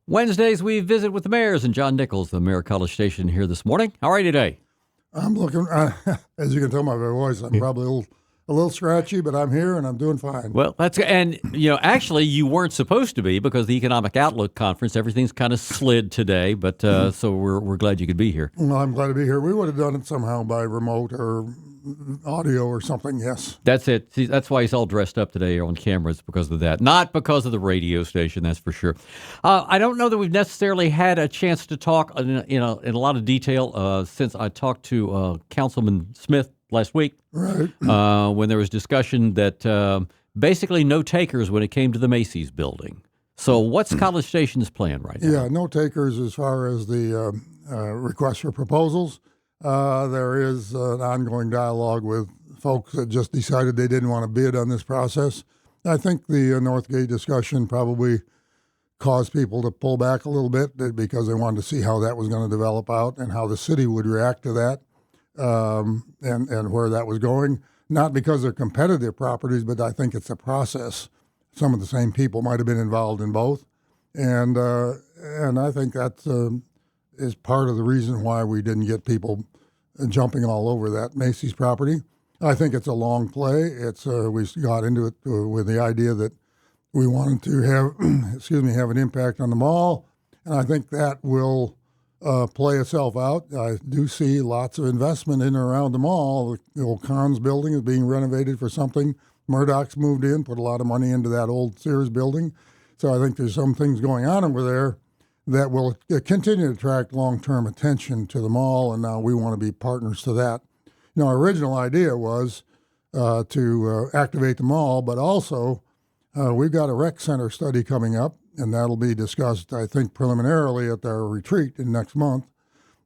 Wednesdays, we visit with the mayors, and John Nichols, the mayor of College Station, here this morning. How are you today? I'm looking, as you can tell by my voice, I'm probably a little scratchy, but I'm here and I'm doing fine. Well, actually, you weren't supposed to be because the Economic Outlook Conference, everything's kind of slid today, but so we're glad you could be here. Well, I'm glad to be here. We would have done it somehow by remote or audio or something, yes. That's it. See, that's why he's all dressed up today on camera. It's because of that. Not because of the radio station, that's for sure. I don't know that we've necessarily had a chance to talk in a lot of detail since I talked to Councilman Smith last week. Right. When there was discussion that basically no takers when it came to the Macy's building. So what's College Station's plan right now? Yeah, no takers as far as the request for proposals. There is an ongoing dialogue with folks that just decided they didn't want to bid on this process. I think the Northgate discussion probably caused people to pull back a little bit because they wanted to see how that was going to develop out and how the city would react to that and where that was going. Not because they're competitive properties, but I think it's a process. Some of the same people might have been involved in both. And I think that is part of the reason why we didn't get people jumping all over that Macy's property. I think it's a long play. It's we got into it with the idea that we wanted to have an impact on the mall, and I think that will play itself out. I do see lots of investment in and around the mall. The old Conn's building is being renovated for something. Murdoch's moved in, put a lot of money into that old Sears building. So I think there's some things going on over there that will continue to attract long-term attention to the mall, and now we want to be partners to that. Our original idea was to activate the mall, but also we've got a rec center study coming up, and that'll be discussed, I think, preliminarily at our retreat in next month,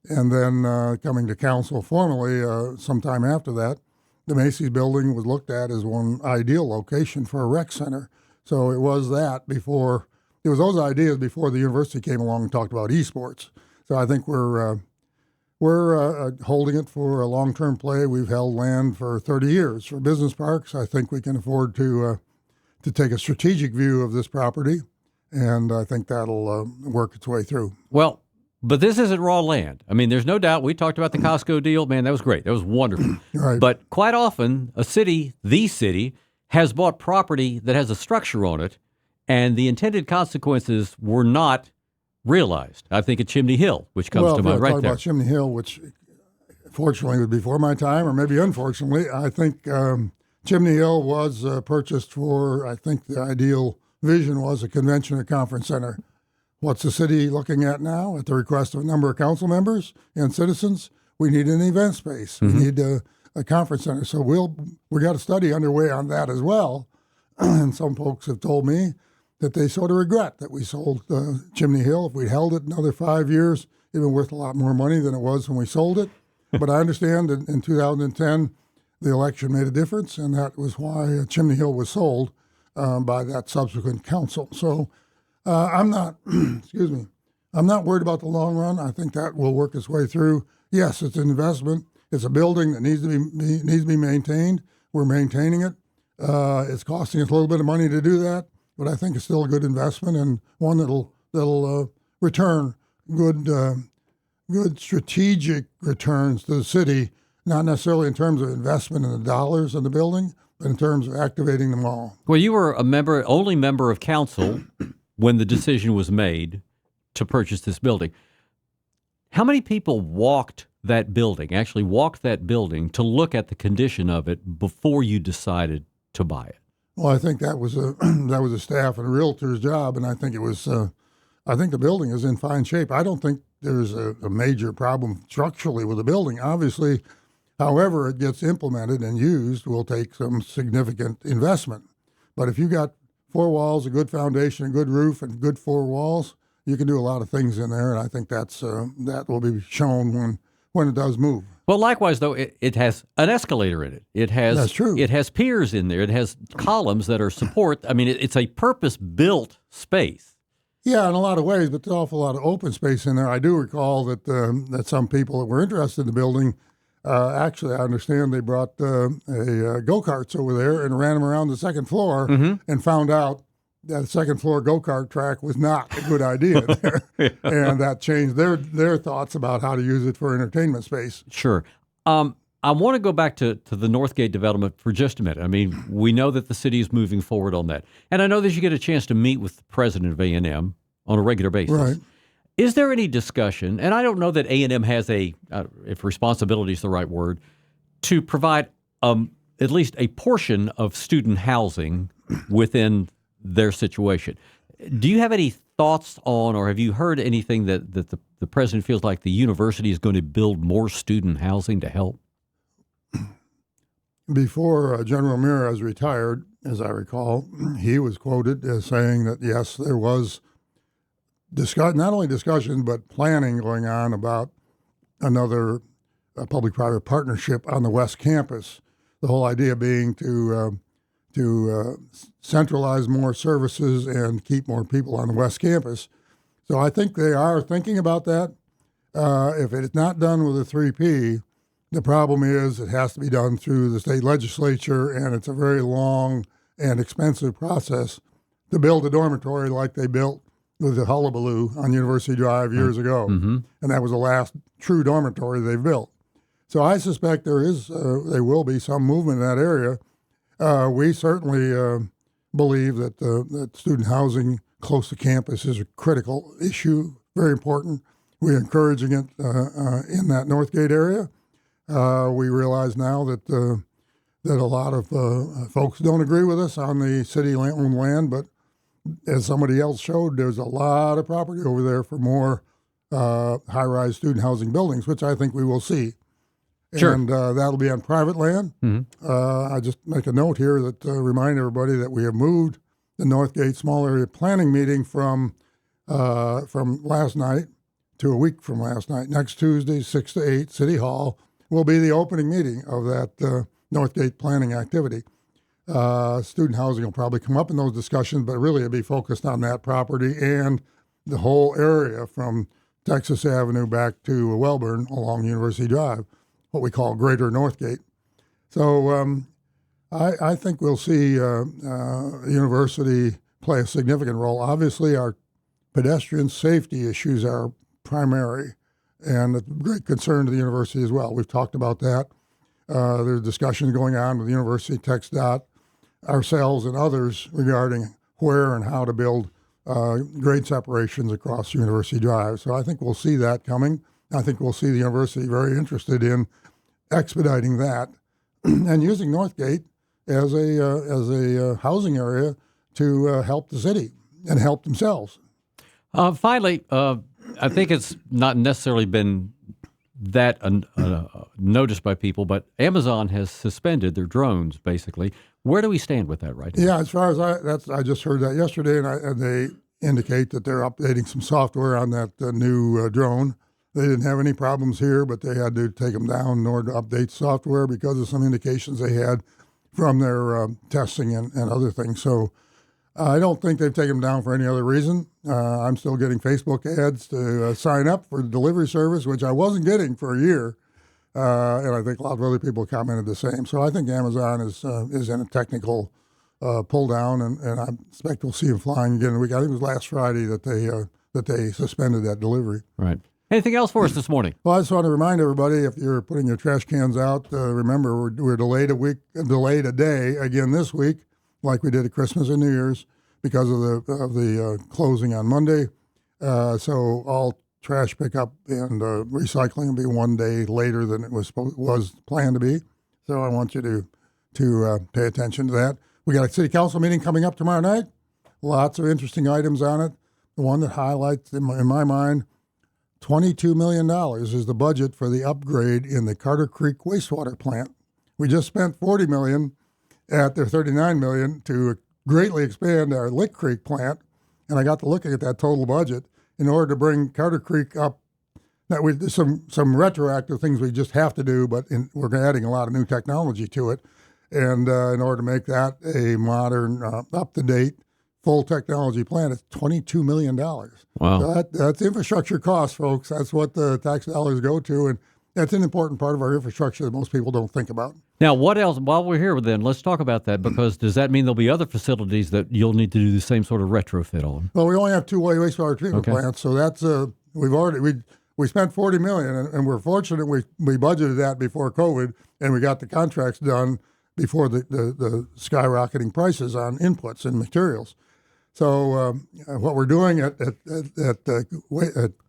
and then coming to council formally sometime after that. The Macy's building was looked at as one ideal location for a rec center. So it was that before. It was those ideas before the university came along and talked about esports. So I think we're holding it for a long-term play. We've held land for 30 years for business parks. I think we can afford to take a strategic view of this property, and I think that'll work its way through. Well, but this isn't raw land. I mean, there's no doubt. We talked about the Costco deal. Man, that was great. That was wonderful. Right. But quite often, the city, has bought property that has a structure on it, and the intended consequences were not realized. I think at Chimney Hill, which comes to mind right there. Well, about Chimney Hill, which fortunately was before my time, or maybe unfortunately, I think Chimney Hill was purchased for, I think the ideal vision was a convention and conference center. What's the city looking at now? At the request of a number of council members and citizens, we need an event space. Mm-hmm. We need a conference center. So we got a study underway on that as well. And some folks have told me that they sort of regret that we sold Chimney Hill. If we'd held it another 5 years, it'd been worth a lot more money than it was when we sold it. But I understand that in 2010, the election made a difference, and that was why Chimney Hill was sold by that subsequent council. So I'm not, I'm not worried about the long run. I think that will work its way through. Yes, it's an investment. It's a building that needs to be maintained. We're maintaining it. It's costing us a little bit of money to do that, but I think it's still a good investment and one that'll return good strategic returns to the city, not necessarily in terms of investment in the dollars in the building, but in terms of activating the mall. Well, you were only member of council when the decision was made to purchase this building. How many people actually walked that building to look at the condition of it before you decided to buy it? Well, I think that was a staff and a realtor's job, and I think it was. I think the building is in fine shape. I don't think there's a major problem structurally with the building. Obviously, however it gets implemented and used will take some significant investment. But if you got four walls, a good foundation, a good roof, and good four walls, you can do a lot of things in there, and I think that will be shown when it does move. Well, likewise, though, it has an escalator in it. That's true. It has piers in there. It has columns that are support. I mean, it's a purpose-built space. Yeah, in a lot of ways, but there's an awful lot of open space in there. I do recall that some people that were interested in the building, actually, I understand they brought go-karts over there and ran them around the second floor and found out that second floor go-kart track was not a good idea there. And that changed their thoughts about how to use it for entertainment space. Sure. I want to go back to the Northgate development for just a minute. I mean, we know that the city is moving forward on that. And I know that you get a chance to meet with the president of A&M on a regular basis. Right. Is there any discussion, and I don't know that A&M has if responsibility is the right word, to provide at least a portion of student housing within their situation. Do you have any thoughts on, or have you heard anything that the president feels like the university is going to build more student housing to help? Before General Ramirez retired, as I recall, he was quoted as saying that, yes, there was not only discussion, but planning going on about another public-private partnership on the West Campus. The whole idea being to centralize more services and keep more people on the West Campus. So I think they are thinking about that. If it's not done with a 3P, the problem is it has to be done through the state legislature, and it's a very long and expensive process to build a dormitory like they built with the Hullabaloo on University Drive years ago. Mm-hmm. And that was the last true dormitory they built. So I suspect there will be some movement in that area. We certainly believe that student housing close to campus is a critical issue, very important. We're encouraging it in that Northgate area. We realize now that a lot of folks don't agree with us on the city-owned land, but as somebody else showed, there's a lot of property over there for more high-rise student housing buildings, which I think we will see. Sure. And that'll be on private land. Mm-hmm. I just make a note here that remind everybody that we have moved the Northgate Small Area Planning meeting from last night to a week from last night. Next Tuesday, 6 to 8, City Hall will be the opening meeting of that Northgate planning activity. Student housing will probably come up in those discussions, but really it'll be focused on that property and the whole area from Texas Avenue back to Welborn along University Drive, what we call Greater Northgate. So I think we'll see university play a significant role. Obviously, our pedestrian safety issues are primary and a great concern to the university as well. We've talked about that. There's discussions going on with the university, TxDOT, ourselves, and others regarding where and how to build grade separations across University Drive. So I think we'll see that coming. I think we'll see the university very interested in expediting that and using Northgate as a housing area to help the city and help themselves. Finally, I think it's not necessarily been that noticed by people, but Amazon has suspended their drones, basically. Where do we stand with that right now? Yeah, as far as I just heard that yesterday, and they indicate that they're updating some software on that new drone. They didn't have any problems here, but they had to take them down in order to update software because of some indications they had from their testing and other things. So I don't think they've taken them down for any other reason. I'm still getting Facebook ads to sign up for the delivery service, which I wasn't getting for a year. And I think a lot of other people commented the same. So I think Amazon is in a technical pull down, and I expect we'll see them flying again in a week. I think it was last Friday that they suspended that delivery. Right. Anything else for us this morning? Well, I just want to remind everybody, if you're putting your trash cans out, remember we're delayed a day again this week, like we did at Christmas and New Year's, because of the closing on Monday. So all trash pickup and recycling will be one day later than it was planned to be. So I want you to pay attention to that. We got a city council meeting coming up tomorrow night. Lots of interesting items on it. The one that highlights, in my mind, $22 million is the budget for the upgrade in the Carter Creek wastewater plant. We just spent $40 million at their $39 million to greatly expand our Lick Creek plant, and I got to looking at that total budget in order to bring Carter Creek up. Now, there's some retroactive things we just have to do, but we're adding a lot of new technology to it, and in order to make that a modern, up-to-date, full technology plant, it's $22 million. Wow. So that's infrastructure costs, folks. That's what the tax dollars go to, and that's an important part of our infrastructure that most people don't think about. Now, what else? While we're here, then let's talk about that, because does that mean there'll be other facilities that you'll need to do the same sort of retrofit on? Well, we only have two wastewater treatment plants, so that's we spent $40 million, and we're fortunate we budgeted that before COVID, and we got the contracts done before the skyrocketing prices on inputs and materials. So what we're doing at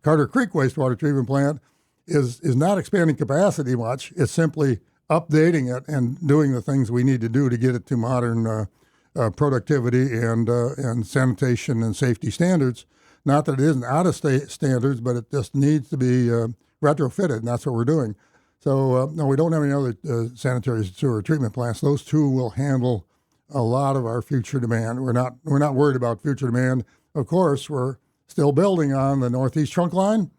Carter Creek wastewater treatment plant is not expanding capacity much. It's simply updating it and doing the things we need to do to get it to modern productivity and sanitation and safety standards. Not that it isn't out of state standards, but it just needs to be retrofitted, and that's what we're doing. So no, we don't have any other sanitary sewer treatment plants. Those two will handle a lot of our future demand. We're not worried about future demand. Of course, we're still building on the Northeast Trunk Line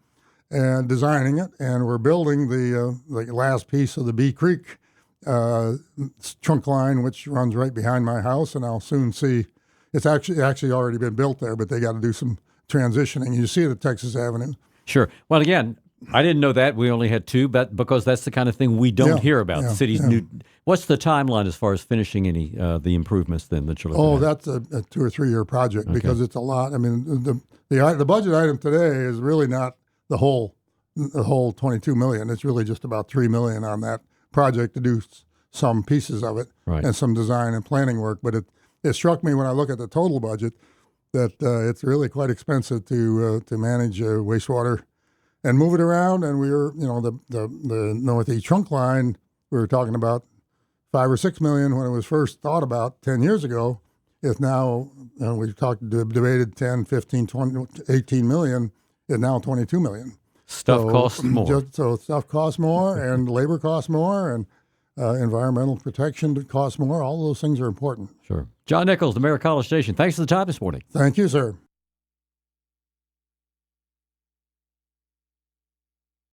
and designing it, and we're building the last piece of the Bee Creek trunk line, which runs right behind my house, and I'll soon see. It's actually already been built there, but they got to do some transitioning. You see it at Texas Avenue. Sure. Well, again, I didn't know that. We only had two, but because that's the kind of thing we don't hear about. The city's new. What's the timeline as far as finishing any the improvements then that you're looking at? That's a 2 or 3 year project because it's a lot. I mean, the budget item today is really not the whole $22 million. It's really just about $3 million on that project to do some pieces of it and some design and planning work. But it struck me when I look at the total budget that it's really quite expensive to manage wastewater and move it around. And we were, the Northeast Trunk Line, we were talking about $5 or $6 million when it was first thought about 10 years ago. It's now, we've debated 10, 15, 20, 18 million. It's now 22 million. Stuff costs more. So stuff costs more, and labor costs more, and environmental protection costs more. All those things are important. Sure. John Nichols, the Mayor of College Station. Thanks for the time this morning. Thank you, sir.